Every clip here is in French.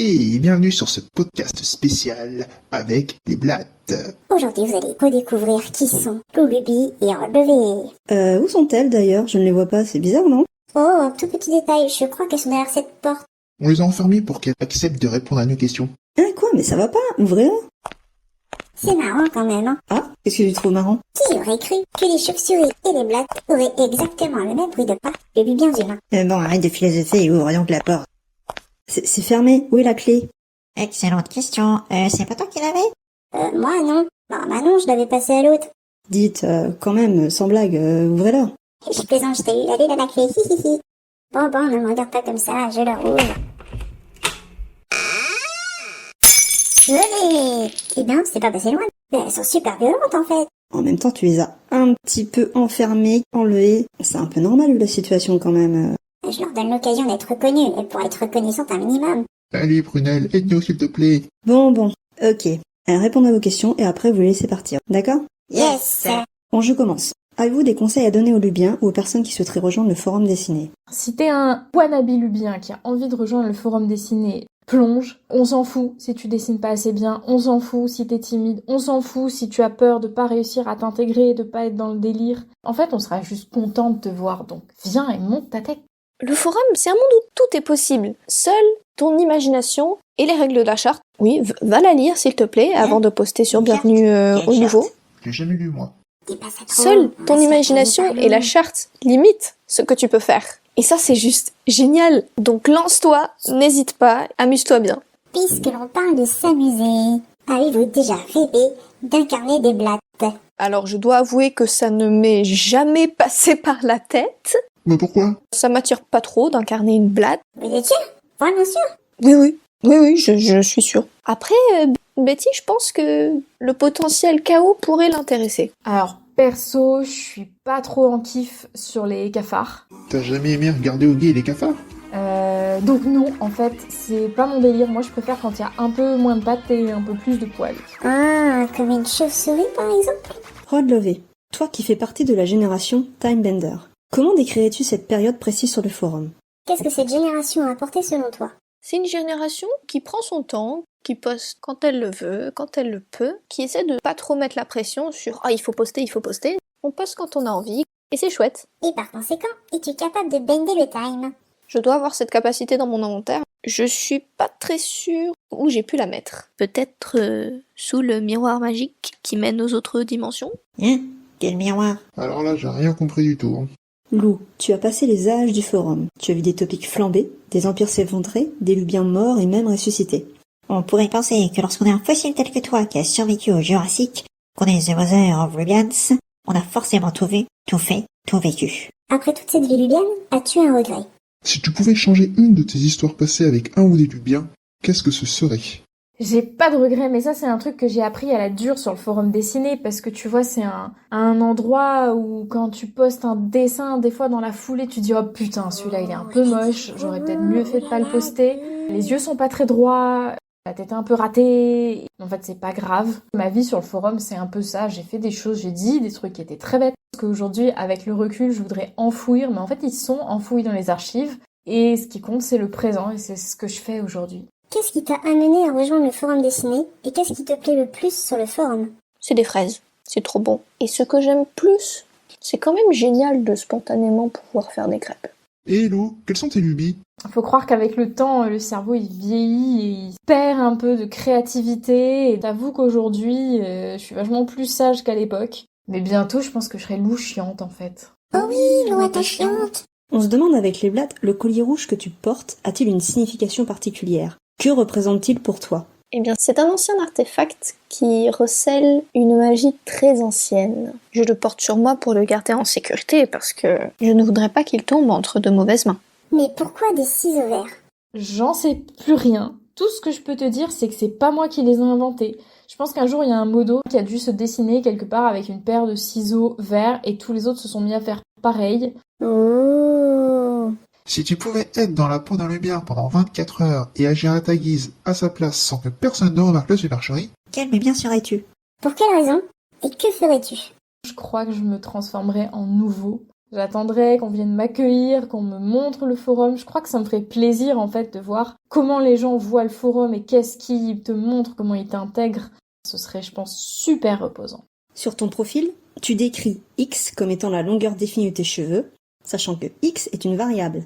Et bienvenue sur ce podcast spécial avec les blattes. Aujourd'hui, vous allez redécouvrir qui sont Lulubi et Relevé. Où sont-elles d'ailleurs? Je ne les vois pas, c'est bizarre, non? Oh, un tout petit détail, je crois qu'elles sont derrière cette porte. On les a enfermés pour qu'elles acceptent de répondre à nos questions. Hein, quoi? Mais ça va pas, ouvrez-la. C'est marrant quand même, hein. Ah, qu'est-ce que tu trouves marrant? Qui aurait cru que les chauves-souris et les blattes auraient exactement le même bruit de pas que les bien humains? Bon, arrête de philosopher et ouvre donc la porte. C'est fermé, où est la clé? Excellente question. C'est pas toi qui l'avais? Moi non. Bah non, je l'avais passé à l'autre. Dites, quand même, sans blague, ouvrez-la. Je plaisante, je t'ai eu la clé, hihihi. Bon, ne me regarde pas comme ça, je la roule. Joli. Eh bien, c'est pas passé loin. Mais elles sont super violentes en fait. En même temps, tu les as un petit peu enfermées, enlevées. C'est un peu normal la situation quand même. Je leur donne l'occasion d'être reconnues, et pour être reconnaissante un minimum. Allez Prunelle, aide-nous s'il te plaît. Bon, ok. Répondez à vos questions et après vous les laissez partir, d'accord? Yes. Bon, je commence. Avez-vous des conseils à donner aux Lubiens ou aux personnes qui souhaiteraient rejoindre le forum dessiné? Si t'es un wannabe Lubien qui a envie de rejoindre le forum dessiné, plonge. On s'en fout si tu dessines pas assez bien, on s'en fout si t'es timide, on s'en fout si tu as peur de pas réussir à t'intégrer et de pas être dans le délire. En fait, on sera juste content de te voir, donc viens et monte ta tête. Le forum, c'est un monde où tout est possible. Seule ton imagination et les règles de la charte. Oui, va la lire s'il te plaît avant de poster sur Bienvenue au Nouveau. Je l'ai jamais lu moi. Seule ton imagination et la charte limitent ce que tu peux faire. Et ça, c'est juste génial. Donc lance-toi, n'hésite pas, amuse-toi bien. Puisque l'on parle de s'amuser, avez-vous déjà rêvé d'incarner des blattes? Alors je dois avouer que ça ne m'est jamais passé par la tête. Mais pourquoi? Ça m'attire pas trop d'incarner une blatte. Vous êtes sûr? Vraiment sûr? Oui, je suis sûre. Après, Betty, je pense que le potentiel chaos pourrait l'intéresser. Alors, perso, je suis pas trop en kiff sur les cafards. T'as jamais aimé regarder au guet les cafards? Donc non, en fait, c'est pas mon délire. Moi, je préfère quand il y a un peu moins de pattes et un peu plus de poils. Ah, comme une chauve-souris par exemple? Rod Lovey, toi qui fais partie de la génération Timebender, comment décrirais-tu cette période précise sur le forum? Qu'est-ce que cette génération a apporté selon toi? C'est une génération qui prend son temps, qui poste quand elle le veut, quand elle le peut, qui essaie de pas trop mettre la pression sur « Ah, il faut poster ». On poste quand on a envie, et c'est chouette. Et par conséquent, es-tu capable de bender le time? Je dois avoir cette capacité dans mon inventaire. Je suis pas très sûre où j'ai pu la mettre. Peut-être sous le miroir magique qui mène aux autres dimensions? Hein? Quel miroir? Alors là, j'ai rien compris du tout. Lou, tu as passé les âges du forum. Tu as vu des topics flambés, des empires s'effondrer, des Lubiens morts et même ressuscités. On pourrait penser que lorsqu'on est un fossile tel que toi qui a survécu au Jurassique, qu'on est The Mother of Rubians, on a forcément tout vu, tout fait, tout vécu. Après toute cette vie lubienne, as-tu un regret? Si tu pouvais changer une de tes histoires passées avec un ou des Lubiens, qu'est-ce que ce serait? J'ai pas de regrets, mais ça c'est un truc que j'ai appris à la dure sur le forum dessiné, parce que tu vois, c'est un endroit où quand tu postes un dessin, des fois dans la foulée, tu dis « Oh putain, celui-là il est un peu moche, j'aurais peut-être mieux fait de pas le poster. » Les yeux sont pas très droits, la tête est un peu ratée. En fait, c'est pas grave. Ma vie sur le forum, c'est un peu ça. J'ai fait des choses, j'ai dit des trucs qui étaient très bêtes. Parce qu'aujourd'hui, avec le recul, je voudrais enfouir, mais en fait, ils sont enfouis dans les archives. Et ce qui compte, c'est le présent, et c'est ce que je fais aujourd'hui. Qu'est-ce qui t'a amené à rejoindre le forum dessiné et qu'est-ce qui te plaît le plus sur le forum? C'est des fraises. C'est trop bon. Et ce que j'aime plus, c'est quand même génial de spontanément pouvoir faire des crêpes. Et Hello, quelles sont tes lubies? Faut croire qu'avec le temps, le cerveau il vieillit et il perd un peu de créativité. Et t'avoue qu'aujourd'hui, je suis vachement plus sage qu'à l'époque. Mais bientôt, je pense que je serai Lou chiante en fait. Oh oui, Lou ta chiante! On se demande avec les blattes, le collier rouge que tu portes a-t-il une signification particulière? Que représente-t-il pour toi? Eh bien, c'est un ancien artefact qui recèle une magie très ancienne. Je le porte sur moi pour le garder en sécurité parce que je ne voudrais pas qu'il tombe entre de mauvaises mains. Mais pourquoi des ciseaux verts? J'en sais plus rien. Tout ce que je peux te dire, c'est que c'est pas moi qui les ai inventés. Je pense qu'un jour, il y a un modo qui a dû se dessiner quelque part avec une paire de ciseaux verts et tous les autres se sont mis à faire pareil. Oh. Si tu pouvais être dans la peau d'un Lubien pendant 24 heures et agir à ta guise, à sa place, sans que personne ne remarque la supercherie, Quel Lubien serais-tu? Pour quelle raison? Et que ferais-tu? Je crois que je me transformerai en nouveau. J'attendrai qu'on vienne m'accueillir, qu'on me montre le forum. Je crois que ça me ferait plaisir en fait de voir comment les gens voient le forum et qu'est-ce qu'ils te montrent, comment ils t'intègrent. Ce serait, je pense, super reposant. Sur ton profil, tu décris X comme étant la longueur définie de tes cheveux, sachant que X est une variable.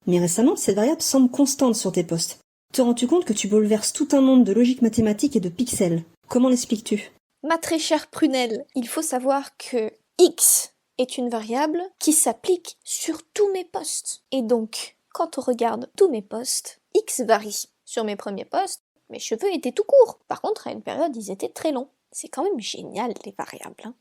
Mais récemment, cette variable semble constante sur tes posts. Te rends-tu compte que tu bouleverses tout un monde de logique mathématique et de pixels? Comment l'expliques-tu? Ma très chère prunelle, il faut savoir que X est une variable qui s'applique sur tous mes posts. Et donc, quand on regarde tous mes posts, X varie. Sur mes premiers posts, mes cheveux étaient tout courts. Par contre, à une période, ils étaient très longs. C'est quand même génial, les variables. Hein.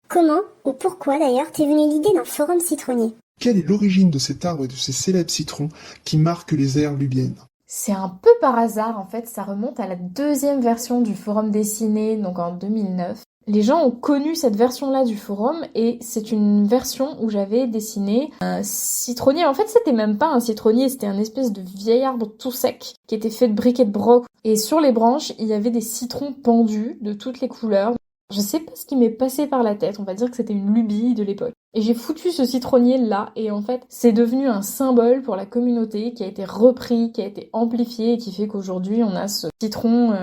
Comment ou pourquoi d'ailleurs t'es venue l'idée d'un forum citronnier? Quelle est l'origine de cet arbre et de ces célèbres citrons qui marquent les aires lubiennes? C'est un peu par hasard en fait, ça remonte à la deuxième version du forum dessiné, donc en 2009. Les gens ont connu cette version-là du forum et c'est une version où j'avais dessiné un citronnier. En fait, c'était même pas un citronnier, c'était un espèce de vieil arbre tout sec qui était fait de briquet de broc. Et sur les branches, il y avait des citrons pendus de toutes les couleurs. Je sais pas ce qui m'est passé par la tête, on va dire que c'était une lubie de l'époque. Et j'ai foutu ce citronnier là, et en fait, c'est devenu un symbole pour la communauté qui a été repris, qui a été amplifié, et qui fait qu'aujourd'hui, on a ce citron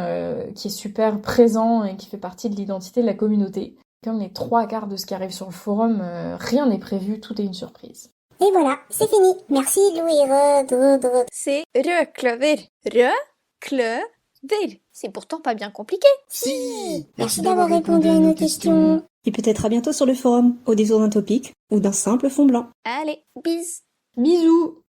qui est super présent et qui fait partie de l'identité de la communauté. Comme les 3/4 de ce qui arrive sur le forum, rien n'est prévu, tout est une surprise. Et voilà, c'est fini. Merci Louis. C'est reclever. Reclever. C'est pourtant pas bien compliqué. Si. Merci d'avoir répondu à nos questions. Et peut-être à bientôt sur le forum, au détour d'un topic ou d'un simple fond blanc. Allez, bis. Bisous!